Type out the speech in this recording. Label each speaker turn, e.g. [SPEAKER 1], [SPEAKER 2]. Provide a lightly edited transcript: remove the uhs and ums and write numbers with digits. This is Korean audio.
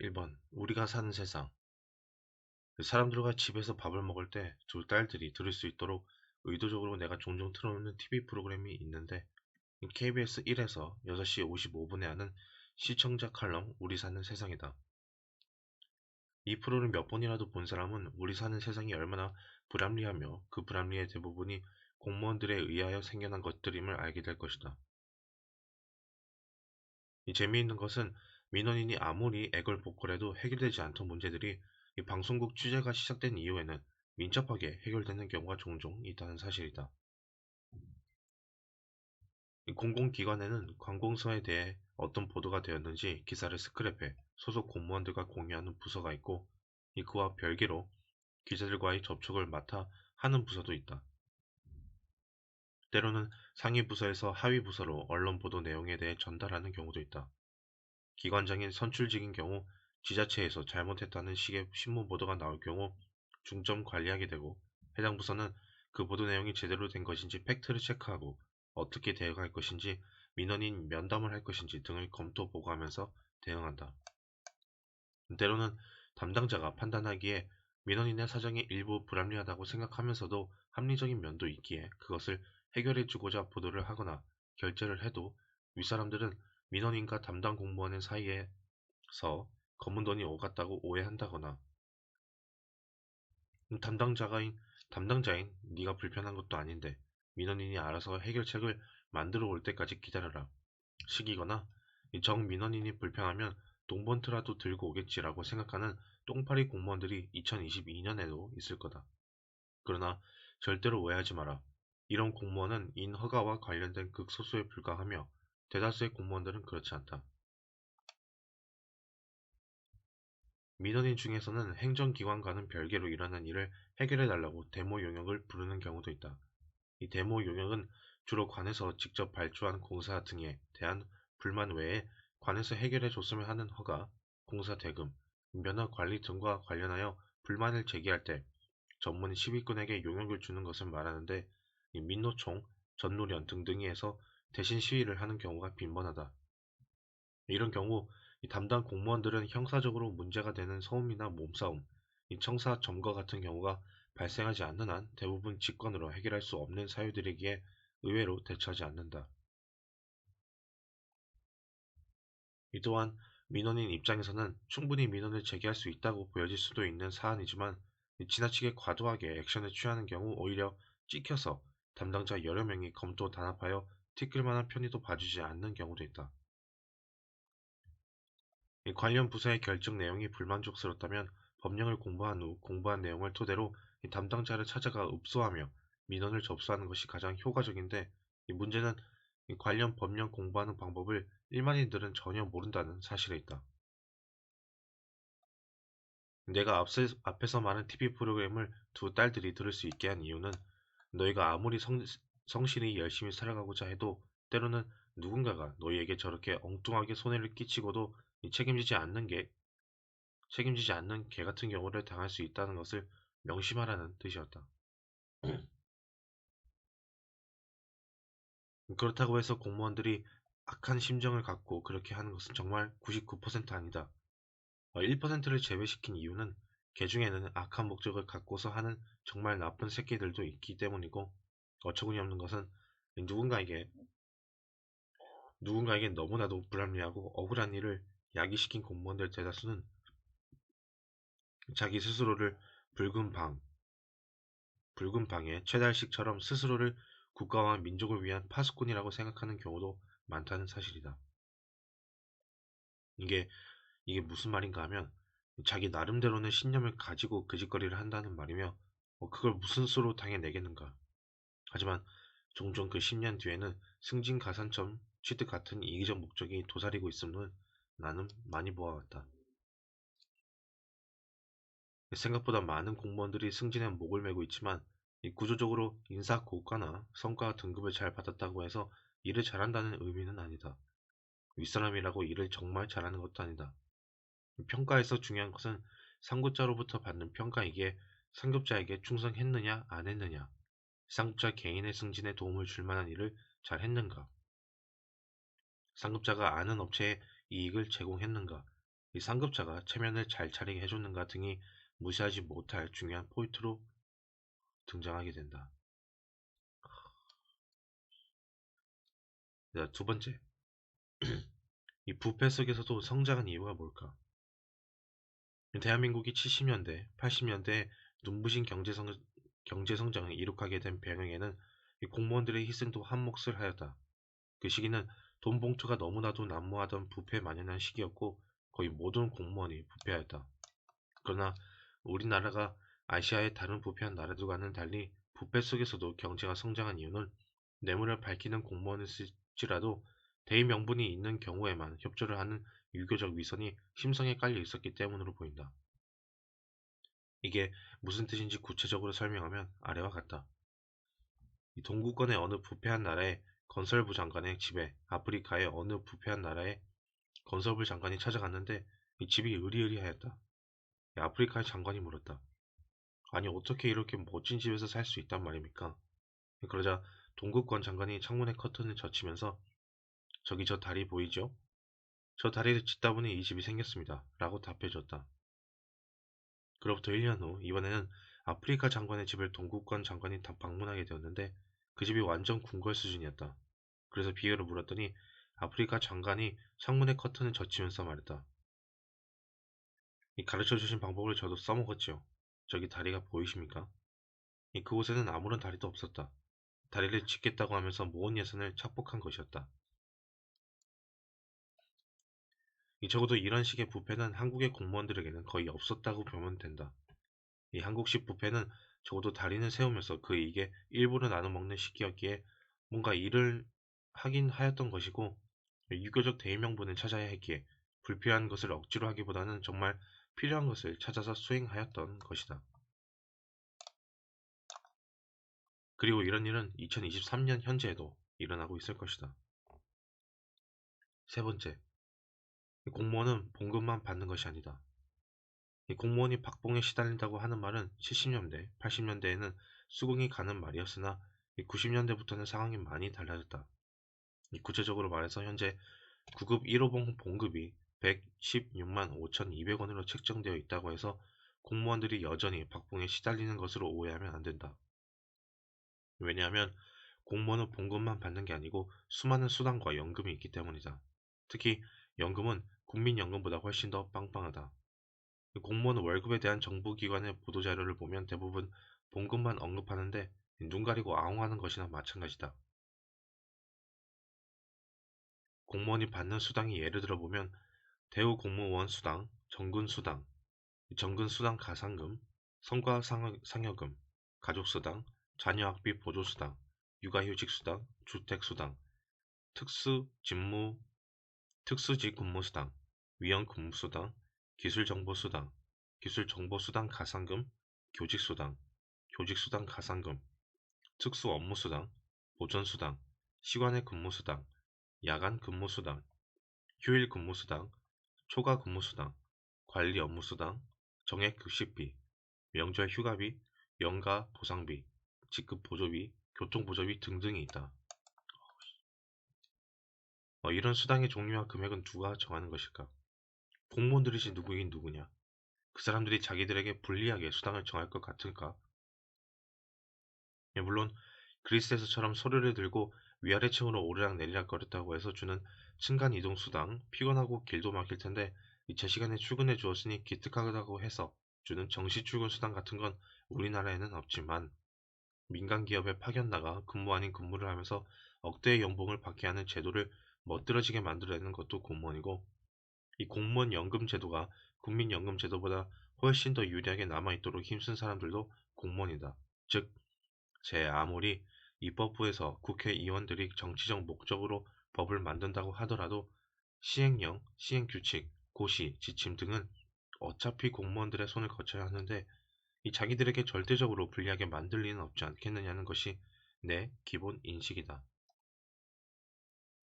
[SPEAKER 1] 1번 우리가 사는 세상. 사람들과 집에서 밥을 먹을 때 두 딸들이 들을 수 있도록 의도적으로 내가 종종 틀어놓는 TV 프로그램이 있는데, KBS 1에서 6시 55분에 하는 시청자 칼럼 우리 사는 세상이다. 이 프로를 몇 번이라도 본 사람은 우리 사는 세상이 얼마나 불합리하며 그 불합리의 대부분이 공무원들에 의하여 생겨난 것들임을 알게 될 것이다. 이 재미있는 것은 민원인이 아무리 애걸복걸해도 해결되지 않던 문제들이 이 방송국 취재가 시작된 이후에는 민첩하게 해결되는 경우가 종종 있다는 사실이다. 이 공공기관에는 관공서에 대해 어떤 보도가 되었는지 기사를 스크랩해 소속 공무원들과 공유하는 부서가 있고, 그와 별개로 기자들과의 접촉을 맡아 하는 부서도 있다. 때로는 상위 부서에서 하위 부서로 언론 보도 내용에 대해 전달하는 경우도 있다. 기관장인 선출직인 경우 지자체에서 잘못했다는 식의 신문 보도가 나올 경우 중점 관리하게 되고, 해당 부서는 그 보도 내용이 제대로 된 것인지 팩트를 체크하고 어떻게 대응할 것인지, 민원인 면담을 할 것인지 등을 검토 보고하면서 대응한다. 때로는 담당자가 판단하기에 민원인의 사정이 일부 불합리하다고 생각하면서도 합리적인 면도 있기에 그것을 해결해주고자 보도를 하거나 결재를 해도, 윗사람들은 민원인과 담당 공무원의 사이에서 검은 돈이 오갔다고 오해한다거나, 담당자인 네가 불편한 것도 아닌데 민원인이 알아서 해결책을 만들어 올 때까지 기다려라 식이거나, 정 민원인이 불편하면 돈번트라도 들고 오겠지라고 생각하는 똥파리 공무원들이 2022년에도 있을 거다. 그러나 절대로 오해하지 마라. 이런 공무원은 인허가와 관련된 극소수에 불과하며 대다수의 공무원들은 그렇지 않다. 민원인 중에서는 행정기관과는 별개로 일하는 일을 해결해달라고 데모 용역을 부르는 경우도 있다. 이 데모 용역은 주로 관에서 직접 발주한 공사 등에 대한 불만 외에 관에서 해결해 줬으면 하는 허가, 공사 대금, 면허 관리 등과 관련하여 불만을 제기할 때 전문 시위꾼에게 용역을 주는 것을 말하는데, 이 민노총, 전노련 등등에서 대신 시위를 하는 경우가 빈번하다. 이런 경우 이 담당 공무원들은 형사적으로 문제가 되는 소음이나 몸싸움, 이 청사 점거 같은 경우가 발생하지 않는 한 대부분 직권으로 해결할 수 없는 사유들이기에 의외로 대처하지 않는다. 이 또한 민원인 입장에서는 충분히 민원을 제기할 수 있다고 보여질 수도 있는 사안이지만, 지나치게 과도하게 액션을 취하는 경우 오히려 찍혀서 담당자 여러 명이 검토 단합하여 티끌 만한 편의도 봐주지 않는 경우도 있다. 관련 부서의 결정 내용이 불만족스럽다면 법령을 공부한 후 공부한 내용을 토대로 담당자를 찾아가 읍소하며 민원을 접수하는 것이 가장 효과적인데, 이 문제는 관련 법령 공부하는 방법을 일반인들은 전혀 모른다는 사실에 있다. 내가 앞에서 말한 TV 프로그램을 두 딸들이 들을 수 있게 한 이유는, 너희가 아무리 성실히 열심히 살아가고자 해도 때로는 누군가가 너희에게 저렇게 엉뚱하게 손해를 끼치고도 책임지지 않는 개 같은 경우를 당할 수 있다는 것을 명심하라는 뜻이었다. 그렇다고 해서 공무원들이 악한 심정을 갖고 그렇게 하는 것은 정말 99% 아니다. 1%를 제외시킨 이유는 개 중에는 악한 목적을 갖고서 하는 정말 나쁜 새끼들도 있기 때문이고, 어처구니 없는 것은 누군가에게 너무나도 불합리하고 억울한 일을 야기시킨 공무원들 대다수는 자기 스스로를 붉은 방의 최달식처럼 스스로를 국가와 민족을 위한 파수꾼이라고 생각하는 경우도 많다는 사실이다. 이게 무슨 말인가 하면, 자기 나름대로는 신념을 가지고 그 짓거리를 한다는 말이며, 그걸 무슨 수로 당해내겠는가. 하지만 종종 그 10년 뒤에는 승진가산점 취득 같은 이기적 목적이 도사리고 있음을 나는 많이 보아왔다. 생각보다 많은 공무원들이 승진에 목을 매고 있지만, 구조적으로 인사 고과나 성과 등급을 잘 받았다고 해서 일을 잘한다는 의미는 아니다. 윗사람이라고 일을 정말 잘하는 것도 아니다. 평가에서 중요한 것은 상급자로부터 받는 평가이기에 상급자에게 충성했느냐 안 했느냐, 상급자 개인의 승진에 도움을 줄 만한 일을 잘 했는가, 상급자가 아는 업체에 이익을 제공했는가, 이 상급자가 체면을 잘 차리게 해줬는가 등이 무시하지 못할 중요한 포인트로 등장하게 된다. 자, 두 번째, 이 부패 속에서도 성장한 이유가 뭘까? 대한민국이 70년대, 80년대에 눈부신 경제성장을 이룩하게 된 배경에는 이 공무원들의 희생도 한몫을 하였다. 그 시기는 돈 봉투가 너무나도 난무하던 부패 만연한 시기였고 거의 모든 공무원이 부패하였다. 그러나 우리나라가 아시아의 다른 부패한 나라들과는 달리 부패 속에서도 경제가 성장한 이유는 뇌물을 밝히는 공무원일지라도 대의 명분이 있는 경우에만 협조를 하는 유교적 위선이 심성에 깔려 있었기 때문으로 보인다. 이게 무슨 뜻인지 구체적으로 설명하면 아래와 같다. 이 동구권의 어느 부패한 나라의 건설부 장관의 집에 아프리카의 어느 부패한 나라의 건설부 장관이 찾아갔는데 이 집이 으리으리하였다. 아프리카의 장관이 물었다. 아니 어떻게 이렇게 멋진 집에서 살 수 있단 말입니까? 그러자 동구권 장관이 창문에 커튼을 젖히면서 저기 저 다리 보이죠? 저 다리를 짓다 보니 이 집이 생겼습니다. 라고 답해줬다. 그로부터 1년 후 이번에는 아프리카 장관의 집을 동구권 장관이 방문하게 되었는데 그 집이 완전 궁궐 수준이었다. 그래서 비유를 물었더니 아프리카 장관이 창문에 커튼을 젖히면서 말했다. 이 가르쳐주신 방법을 저도 써먹었지요. 저기 다리가 보이십니까? 그곳에는 아무런 다리도 없었다. 다리를 짓겠다고 하면서 모은 예산을 착복한 것이었다. 적어도 이런 식의 부패는 한국의 공무원들에게는 거의 없었다고 보면 된다. 이 한국식 부패는 적어도 다리는 세우면서 그 이익의 일부를 나눠 먹는 시기였기에 뭔가 일을 하긴 하였던 것이고 유교적 대의명분을 찾아야 했기에 불필요한 것을 억지로 하기보다는 정말 필요한 것을 찾아서 수행하였던 것이다. 그리고 이런 일은 2023년 현재에도 일어나고 있을 것이다. 세 번째, 공무원은 봉급만 받는 것이 아니다. 공무원이 박봉에 시달린다고 하는 말은 70년대, 80년대에는 수긍이 가는 말이었으나 90년대부터는 상황이 많이 달라졌다. 구체적으로 말해서 현재 9급 1호봉 봉급이 116만 5,200원으로 책정되어 있다고 해서 공무원들이 여전히 박봉에 시달리는 것으로 오해하면 안 된다. 왜냐하면 공무원은 봉급만 받는 게 아니고 수많은 수당과 연금이 있기 때문이다. 특히 연금은 국민연금보다 훨씬 더 빵빵하다. 공무원 월급에 대한 정부기관의 보도자료를 보면 대부분 봉급만 언급하는데 눈 가리고 아웅하는 것이나 마찬가지다. 공무원이 받는 수당이 예를 들어 보면 대우공무원 수당, 정근수당, 정근수당 가산금, 성과상여금, 가족수당, 자녀학비 보조수당, 육아휴직수당, 주택수당, 특수직근무수당, 위험근무수당, 기술정보수당, 기술정보수당 가산금, 교직수당, 교직수당 가산금, 특수업무수당, 보전수당, 시간의 근무수당, 야간 근무수당, 휴일 근무수당, 초과 근무수당, 관리 업무수당, 정액 급식비, 명절 휴가비, 연가 보상비, 직급 보조비, 교통보조비 등등이 있다. 이런 수당의 종류와 금액은 누가 정하는 것일까? 공무원들이지 누구긴 누구냐? 그 사람들이 자기들에게 불리하게 수당을 정할 것 같을까? 물론 그리스에서처럼 서류를 들고 위아래층으로 오르락내리락 거렸다고 해서 주는 층간 이동 수당, 피곤하고 길도 막힐 텐데 제 시간에 출근해 주었으니 기특하다고 해서 주는 정시 출근 수당 같은 건 우리나라에는 없지만 민간 기업에 파견 나가 근무 아닌 근무를 하면서 억대의 연봉을 받게 하는 제도를 멋들어지게 만들어내는 것도 공무원이고 이 공무원 연금 제도가 국민연금 제도보다 훨씬 더 유리하게 남아있도록 힘쓴 사람들도 공무원이다. 즉, 제 아무리 입법부에서 국회의원들이 정치적 목적으로 법을 만든다고 하더라도 시행령, 시행규칙, 고시, 지침 등은 어차피 공무원들의 손을 거쳐야 하는데 이 자기들에게 절대적으로 불리하게 만들 리는 없지 않겠느냐는 것이 내 기본 인식이다.